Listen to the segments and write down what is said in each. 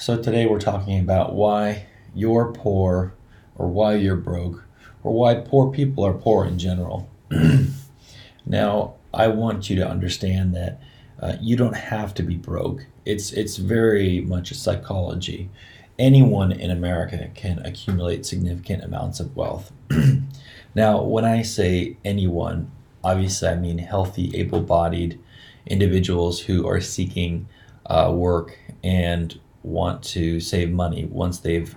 So today we're talking about why you're poor or why you're broke or why poor people are poor in general. Now, I want you to understand that you don't have to be broke. It's very much a psychology. Anyone in America can accumulate significant amounts of wealth. Now, when I say anyone, obviously I mean healthy, able-bodied individuals who are seeking work and want to save money once they've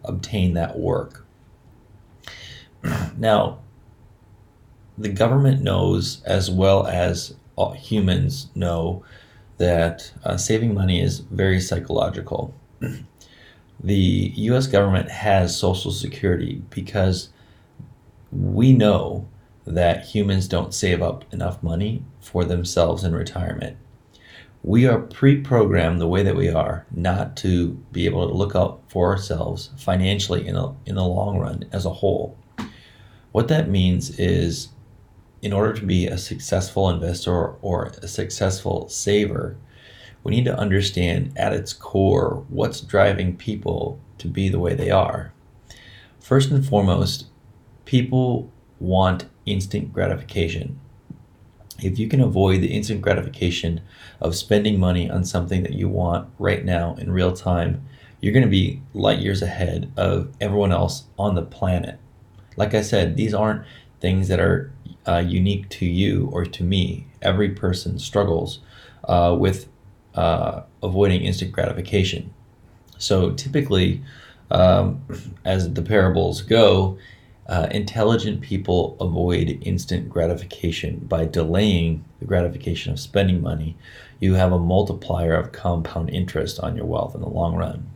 obtained that work. Now, the government knows as well as all humans know that saving money is very psychological. The US government has Social Security because we know that humans don't save up enough money for themselves in retirement. We are pre-programmed the way that we are not to be able to look out for ourselves financially in the long run as a whole. What that means is in order to be a successful investor or a successful saver, we need to understand at its core what's driving people to be the way they are. First and foremost, people want instant gratification. If you can avoid the instant gratification of spending money on something that you want right now in real time, you're going to be light years ahead of everyone else on the planet. Like I said, these aren't things that are unique to you or to me. Every person struggles with avoiding instant gratification. So typically, as the parables go, intelligent people avoid instant gratification by delaying the gratification of spending money. You have a multiplier of compound interest on your wealth in the long run.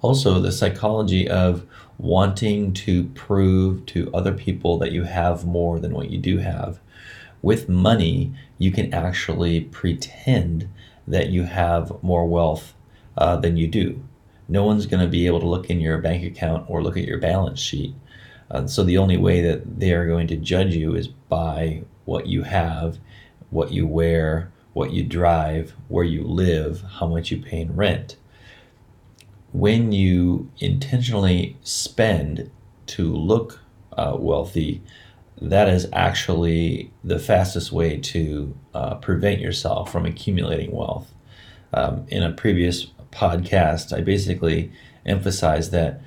Also, the psychology of wanting to prove to other people that you have more than what you do have. With money, you can actually pretend that you have more wealth than you do. No one's going to be able to look in your bank account or look at your balance sheet. So the only way that they are going to judge you is by what you have, what you wear, what you drive, where you live, how much you pay in rent. When you intentionally spend to look wealthy, that is actually the fastest way to prevent yourself from accumulating wealth. In a previous podcast, I basically emphasized that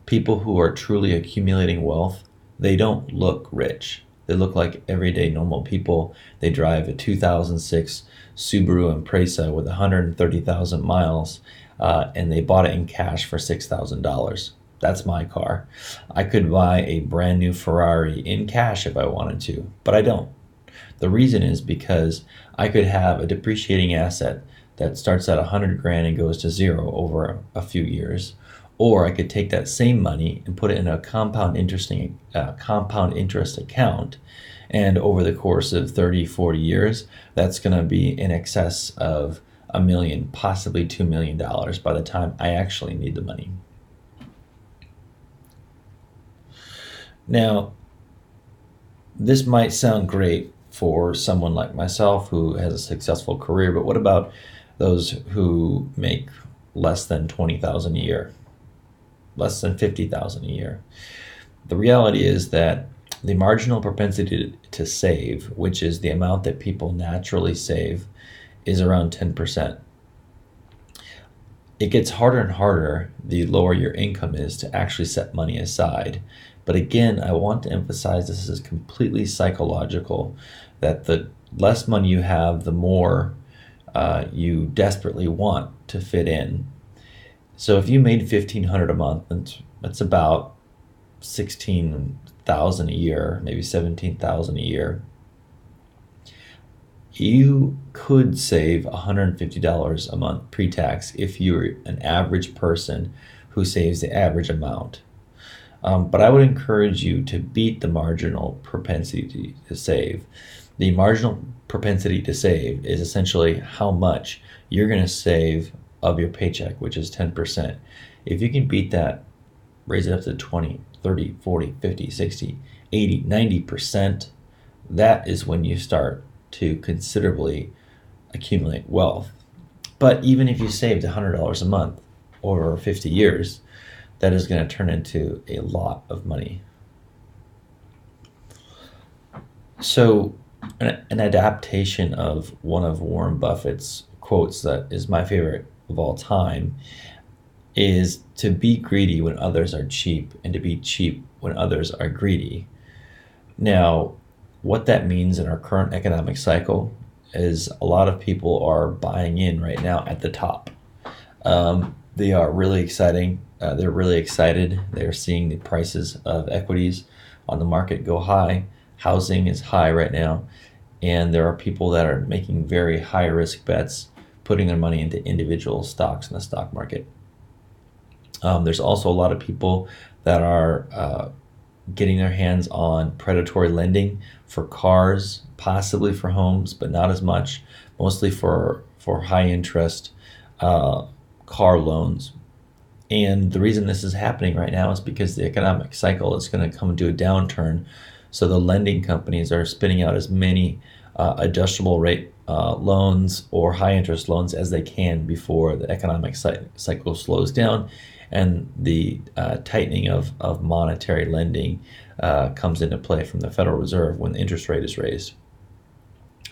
people who are truly accumulating wealth, they don't look rich. They look like everyday normal people. They drive a 2006 Subaru Impreza with 130,000 miles, and they bought it in cash for $6,000. That's my car. I could buy a brand new Ferrari in cash if I wanted to, but I don't. The reason is because I could have a depreciating asset that starts at 100 grand and goes to zero over a few years, or I could take that same money and put it in a compound interest account, and over the course of 30, 40 years, that's going to be in excess of $1 million, possibly $2 million by the time I actually need the money. Now, this might sound great for someone like myself who has a successful career, but what about those who make less than $20,000 a year, less than $50,000 a year? The reality is that the marginal propensity to save, which is the amount that people naturally save, is around 10%. It gets harder and harder the lower your income is to actually set money aside. But again, I want to emphasize this is completely psychological, that the less money you have, the more you desperately want to fit in. So if you made $1,500 a month, that's about $16,000 a year, maybe $17,000 a year. You could save $150 a month pre-tax if you're an average person who saves the average amount. But I would encourage you to beat the marginal propensity to save. The marginal propensity to save is essentially how much you're going to save of your paycheck, which is 10%. If you can beat that, raise it up to 20, 30, 40, 50, 60, 80, 90%, that is when you start to considerably accumulate wealth. But even if you saved $100 a month over 50 years, that is going to turn into a lot of money. So, an adaptation of one of Warren Buffett's quotes that is my favorite of all time is to be greedy when others are cheap and to be cheap when others are greedy. Now, what that means in our current economic cycle is a lot of people are buying in right now at the top. They are really exciting. They're really excited. They're seeing the prices of equities on the market go high. Housing is high right now. And there are people that are making very high risk bets, putting their money into individual stocks in the stock market. There's also a lot of people that are getting their hands on predatory lending for cars, possibly for homes, but not as much, mostly for high interest car loans. And the reason this is happening right now is because the economic cycle is going to come to a downturn. So the lending companies are spinning out as many adjustable rate loans or high interest loans as they can before the economic cycle slows down and the tightening of monetary lending comes into play from the Federal Reserve when the interest rate is raised.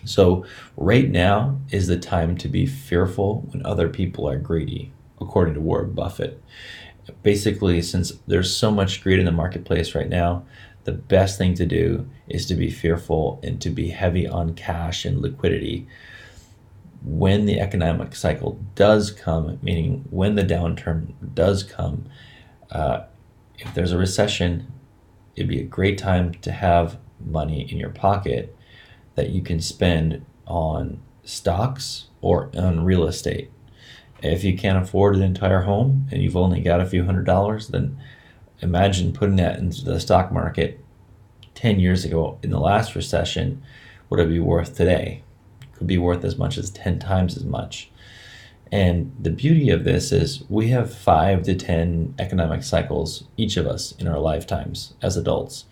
So right now is the time to be fearful when other people are greedy, according to Warren Buffett. Basically, since there's so much greed in the marketplace right now, the best thing to do is to be fearful and to be heavy on cash and liquidity. When the economic cycle does come, meaning when the downturn does come, if there's a recession, it'd be a great time to have money in your pocket that you can spend on stocks or on real estate. If you can't afford an entire home and you've only got a few $100s, then imagine putting that into the stock market 10 years ago in the last recession. What would it be worth today? It could be worth as much as 10 times as much. And the beauty of this is we have 5 to 10 economic cycles, each of us in our lifetimes as adults.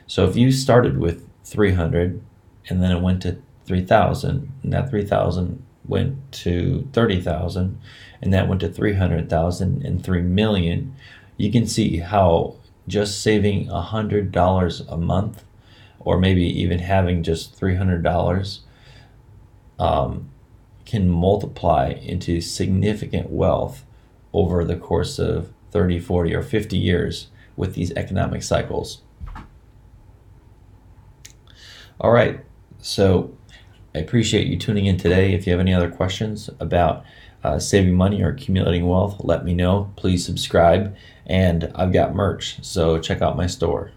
So if you started with 300 and then it went to 3,000, and that 3,000 went to 30,000, and that went to 300,000 and 3 million, you can see how just saving $100 a month, or maybe even having just $300, can multiply into significant wealth over the course of 30, 40, or 50 years with these economic cycles. All right, so I appreciate you tuning in today. If you have any other questions about saving money or accumulating wealth, let me know. Please subscribe, and I've got merch, so check out my store.